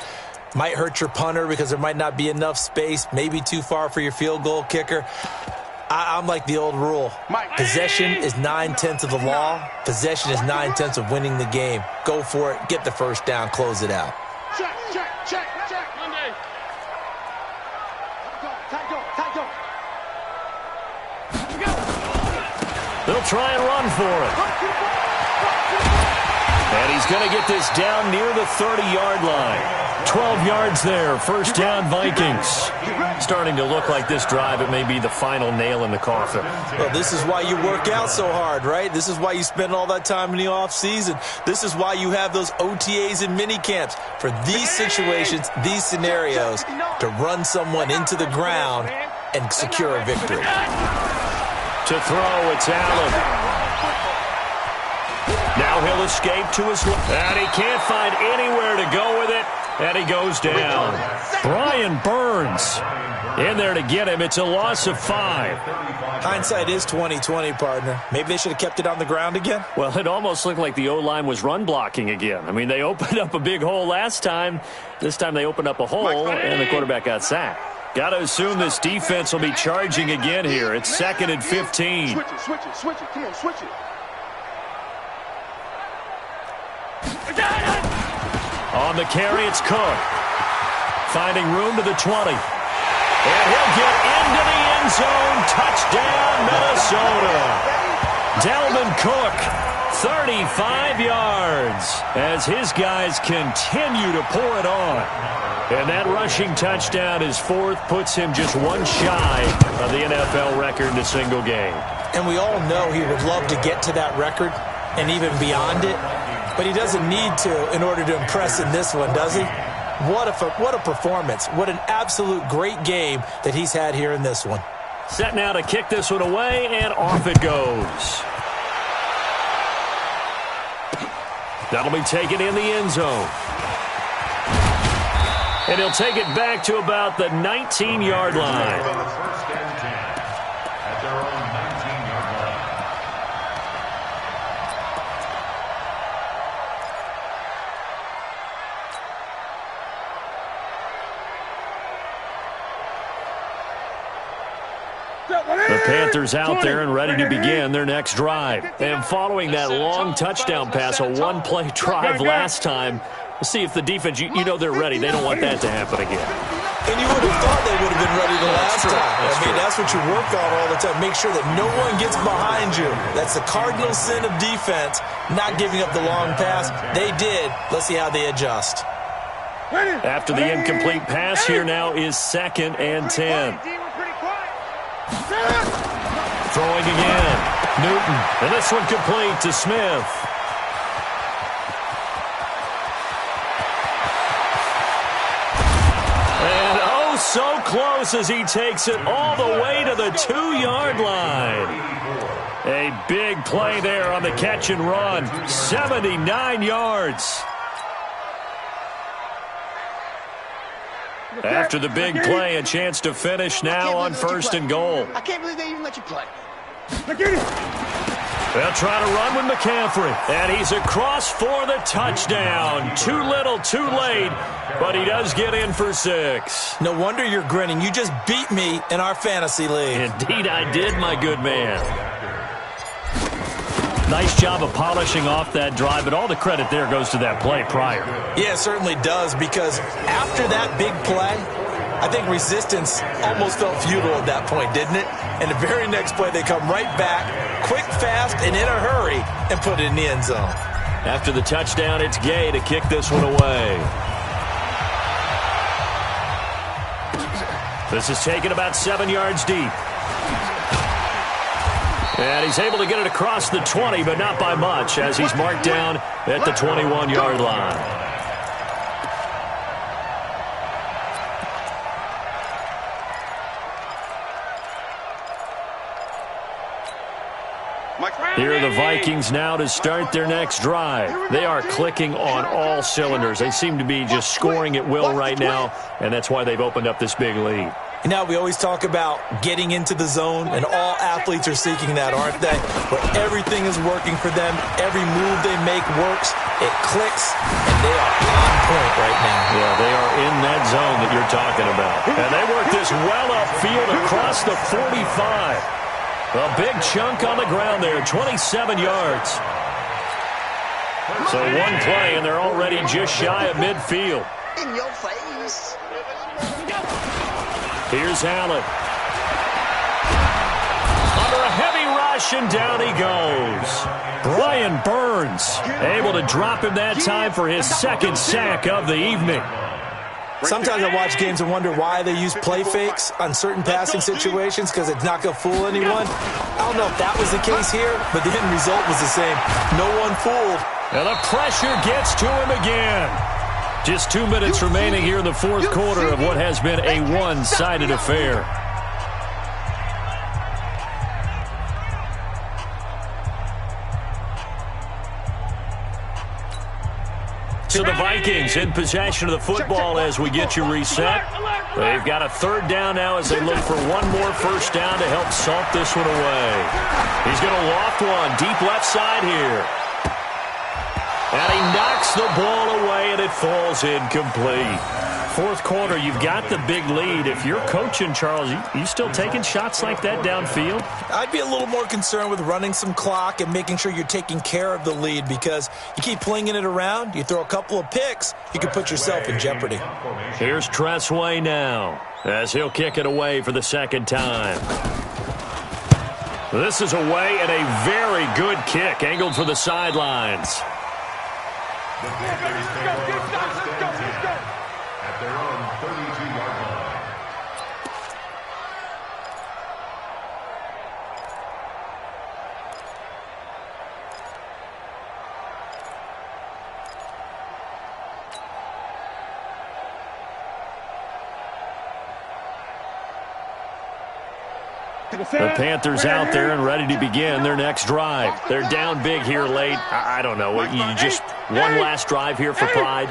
Might hurt your punter because there might not be enough space, maybe too far for your field goal kicker. I'm like the old rule. Possession is 9/10 of the law. Possession is 9/10 of winning the game. Go for it, get the 1st down, close it out. Check. Monday. Tight go. They'll try and run for it. And he's going to get this down near the 30-yard line. 12 yards there, 1st down Vikings. Starting to look like this drive, it may be the final nail in the coffin. Well, this is why you work out so hard, right? This is why you spend all that time in the offseason. This is why you have those OTAs and mini camps for these situations, these scenarios, to run someone into the ground and secure a victory. To throw, it's Allen. Now he'll escape to his left. And he can't find anywhere to go with it. And he goes down. Brian Burns in there to get him. It's a loss of 5. Hindsight is 20/20, partner. Maybe they should have kept it on the ground again. Well, it almost looked like the O-line was run blocking again. I mean, they opened up a big hole last time. This time they opened up a hole, and the quarterback got sacked. Got to assume this defense will be charging again here. It's 2nd and 15. Switch it. Come on, switch it. On the carry, it's Cook. Finding room to the 20. And he'll get into the end zone. Touchdown, Minnesota. Dalvin Cook, 35 yards, as his guys continue to pour it on. And that rushing touchdown, his 4th, puts him just one shy of the NFL record in a single game. And we all know he would love to get to that record and even beyond it. But he doesn't need to in order to impress in this one, does he? What a performance. What an absolute great game that he's had here in this one. Set now to kick this one away, and off it goes. That'll be taken in the end zone. And he'll take it back to about the 19-yard line. First and 10 at their own 19-yard line. The Panthers out there and ready to begin their next drive. And following that long touchdown pass, a one-play drive last time, let's see if the defense, you know they're ready. They don't want that to happen again. And you would have thought they would have been ready the last time. That's what you work on all the time. Make sure that no one gets behind you. That's the cardinal sin of defense, not giving up the long pass. They did. Let's see how they adjust. After the incomplete pass, here now is 2nd and 10. Throwing again. Newton. And this one complete to Smith. And oh, so close as he takes it all the way to the 2-yard line. A big play there on the catch and run. 79 yards. After the big play, a chance to finish now on 1st and goal. I can't believe they even let you play. They'll try to run with McCaffrey. And he's across for the touchdown. Too little, too late, but he does get in for 6. No wonder you're grinning. You just beat me in our fantasy league. Indeed I did, my good man. Nice job of polishing off that drive, but all the credit there goes to that play prior. Yeah, it certainly does, because after that big play, I think resistance almost felt futile at that point, didn't it? And the very next play, they come right back, quick, fast, and in a hurry, and put it in the end zone. After the touchdown, it's Gay to kick this one away. This is taken about 7 yards deep. And he's able to get it across the 20, but not by much, as he's marked down at the 21-yard line. Here are the Vikings now to start their next drive. They are clicking on all cylinders. They seem to be just scoring at will right now, and that's why they've opened up this big lead. You know, we always talk about getting into the zone, and all athletes are seeking that, aren't they? Where everything is working for them, every move they make works, it clicks, and they are on point right now. Yeah, they are in that zone that you're talking about. And they work this well upfield across the 45. A big chunk on the ground there, 27 yards. So one play, and they're already just shy of midfield. In your face. Here's Allen. Under a heavy rush, and down he goes. Brian Burns able to drop him that time for his 2nd sack of the evening. Sometimes I watch games and wonder why they use play fakes on certain passing situations, because it's not going to fool anyone. I don't know if that was the case here, but the end result was the same. No one fooled. And the pressure gets to him again. Just 2 minutes remaining here in the 4th quarter of what has been a one-sided affair. So the Vikings in possession of the football as we get you reset. They've got a 3rd down now as they look for one more 1st down to help salt this one away. He's going to loft one deep left side here. And he knocks the ball away, and it falls incomplete. 4th quarter, you've got the big lead. If you're coaching, Charles, you still taking shots like that downfield? I'd be a little more concerned with running some clock and making sure you're taking care of the lead, because you keep flinging it around, you throw a couple of picks, you could put yourself in jeopardy. Here's Tressway now, as he'll kick it away for the 2nd time. This is away, and a very good kick, angled for the sidelines. The Panthers take over 1st and 10 at their own 32-yard line. The Panthers out there and ready to begin their next drive. They're down big here late. I don't know. You just one last drive here for pride?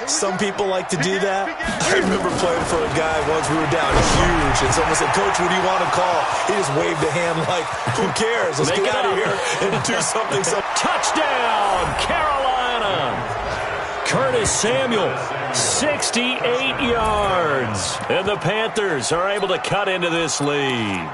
Some people like to do that. I remember playing for a guy once. We were down huge, and someone said, "Coach, what do you want to call?" He just waved a hand like, "Who cares? Let's get out of here and do something." Touchdown, Carolina! Curtis Samuel, 68 yards. And the Panthers are able to cut into this lead.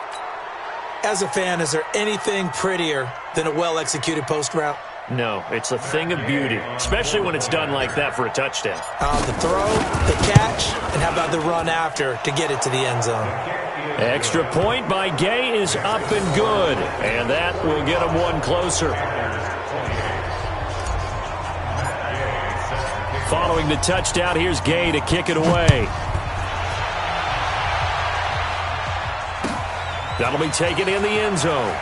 As a fan, is there anything prettier than a well-executed post route? No, it's a thing of beauty, especially when it's done like that for a touchdown. The throw, the catch, and how about the run after to get it to the end zone? Extra point by Gay is up and good, and that will get him one closer. Following the touchdown, here's Gay to kick it away. That'll be taken in the end zone.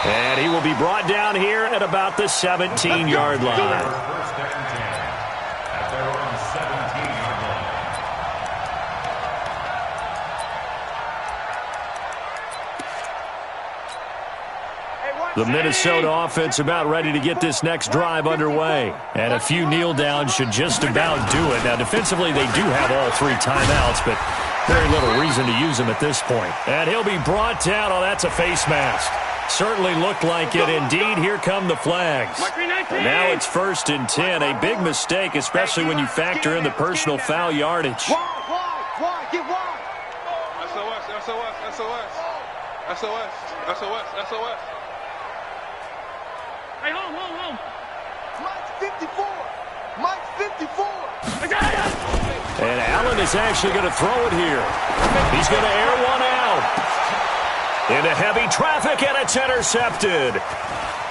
And he will be brought down here at about the 17-yard line. First down 10 at their own 17-yard line. The Minnesota offense about ready to get this next drive underway. And a few kneel downs should just about do it. Now, defensively, they do have all 3 timeouts, but very little reason to use them at this point. And he'll be brought down. Oh, that's a face mask. Certainly looked like it. Indeed, here come the flags. And now it's 1st and 10. A big mistake, especially when you factor in the personal foul yardage. Wide, get wide. SOS. Hey, home. Mike's 54. I got it. And Allen is actually going to throw it here. He's going to air one out. Into heavy traffic, and it's intercepted.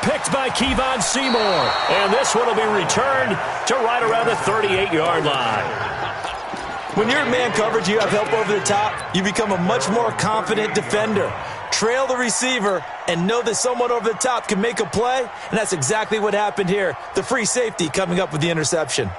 Picked by Kevon Seymour. And this one will be returned to right around the 38-yard line. When you're in man coverage, you have help over the top, you become a much more confident defender. Trail the receiver and know that someone over the top can make a play, and that's exactly what happened here. The free safety coming up with the interception.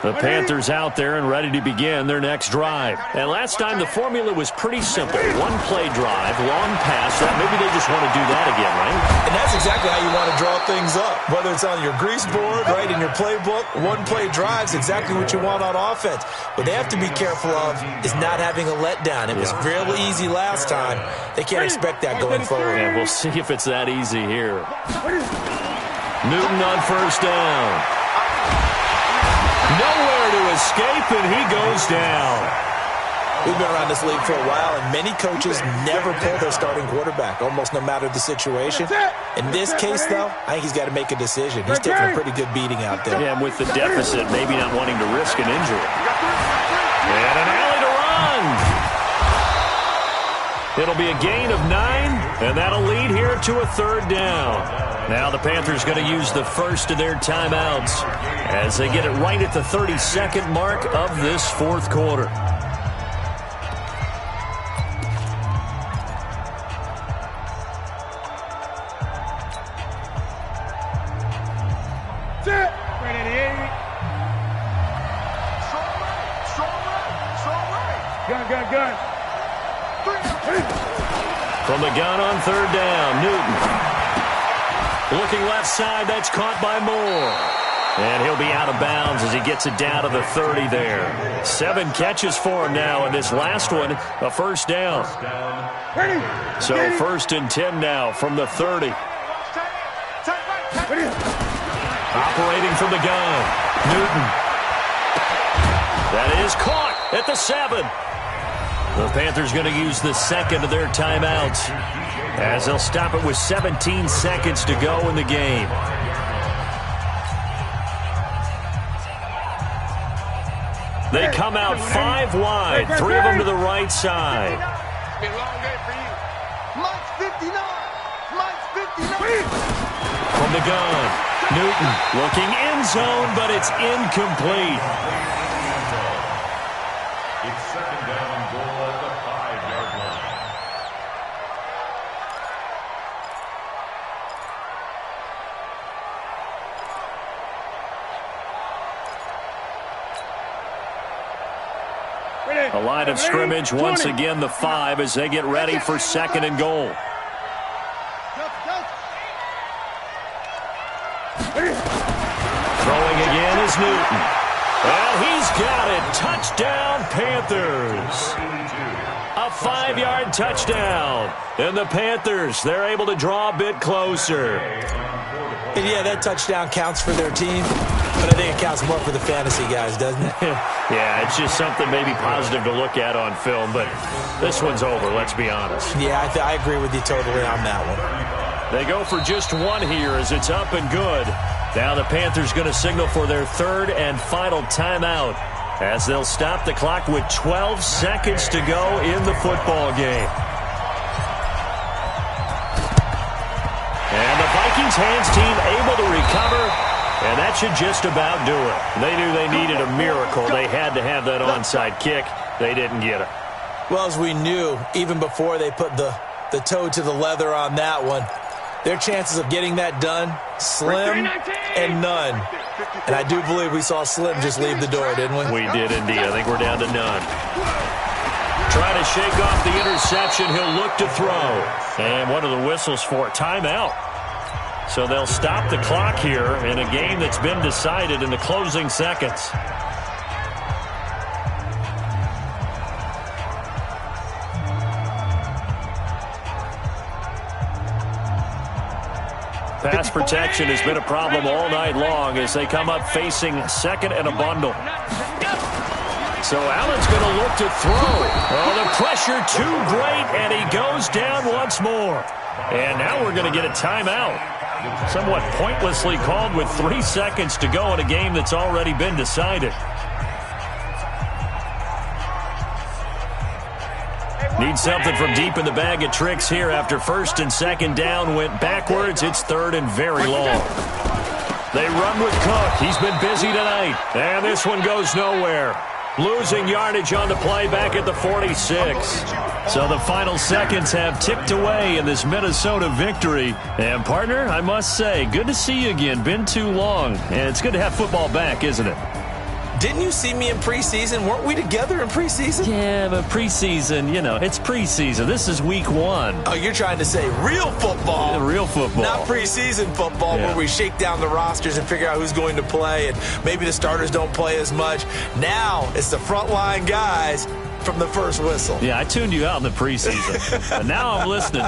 The Panthers out there and ready to begin their next drive. And last time the formula was pretty simple. 1-play drive, long pass. Maybe they just want to do that again, right? And that's exactly how you want to draw things up. Whether it's on your grease board, right, in your playbook, 1-play drives, exactly what you want on offense. What they have to be careful of is not having a letdown. It was real easy last time. They can't expect that going forward. And we'll see if it's that easy here. Newton on 1st down. Nowhere to escape, and he goes down. We've been around this league for a while, and many coaches never pull their starting quarterback, almost no matter the situation. In this case, though, I think he's got to make a decision. He's taking a pretty good beating out there. Yeah, and with the deficit, maybe not wanting to risk an injury. And an alley to run. It'll be a gain of 9, and that'll lead here to a 3rd down. Now the Panthers going to use the first of their timeouts as they get it right at the 32nd mark of this 4th quarter. Gun. From the gun on 3rd down, Newton. Looking left side, that's caught by Moore. And he'll be out of bounds as he gets it down to the 30 there. 7 catches for him now, and this last one, a 1st down. So 1st and 10 now from the 30. Operating from the gun, Newton. That is caught at the 7. The Panthers going to use the second of their timeouts as they'll stop it with 17 seconds to go in the game. They come out 5 wide, 3 of them to the right side. It's been a long day for you. Mike's 59. From the gun, Newton looking end zone, but it's incomplete. It's 2nd down and goal at the 5-yard line. A line of scrimmage, once again the 5 as they get ready for 2nd and goal. Throwing again is Newton. And he's got it. Touchdown, Panthers. A 5-yard touchdown. And the Panthers, they're able to draw a bit closer. And yeah, that touchdown counts for their team, but I think it counts more for the fantasy guys, doesn't it? Yeah, it's just something maybe positive to look at on film, but this one's over, let's be honest. Yeah, I agree with you totally on that one. They go for just 1 here as it's up and good. Now the Panthers going to signal for their 3rd and final timeout as they'll stop the clock with 12 seconds to go in the football game. Vikings hands team able to recover, and that should just about do it. They knew they needed a miracle. They had to have that onside kick. They didn't get it. Well, as we knew, even before they put the toe to the leather on that one, their chances of getting that done, slim and none. And I do believe we saw Slim just leave the door, didn't we? We did indeed. I think we're down to none. Trying to shake off the interception. He'll look to throw. And what are the whistles for? Timeout. So they'll stop the clock here in a game that's been decided in the closing seconds. Pass protection has been a problem all night long as they come up facing second and a bundle. So Allen's going to look to throw. Oh, the pressure too great, and he goes down once more. And now we're going to get a timeout. Somewhat pointlessly called with 3 seconds to go in a game that's already been decided. Need something from deep in the bag of tricks here after first and second down went backwards. It's third and very long. They run with Cook. He's been busy tonight. And this one goes nowhere. Losing yardage on the play back at the 46. So the final seconds have ticked away in this Minnesota victory. And, partner, I must say, good to see you again. Been too long. And it's good to have football back, isn't it? Didn't you see me in preseason? Weren't we together in preseason? Yeah, but preseason, you know, it's preseason. This is week 1. Oh, you're trying to say real football. Yeah, real football. Not preseason football where we shake down the rosters and figure out who's going to play, and maybe the starters don't play as much. Now it's the frontline guys from the first whistle. Yeah, I tuned you out in the preseason. And now I'm listening.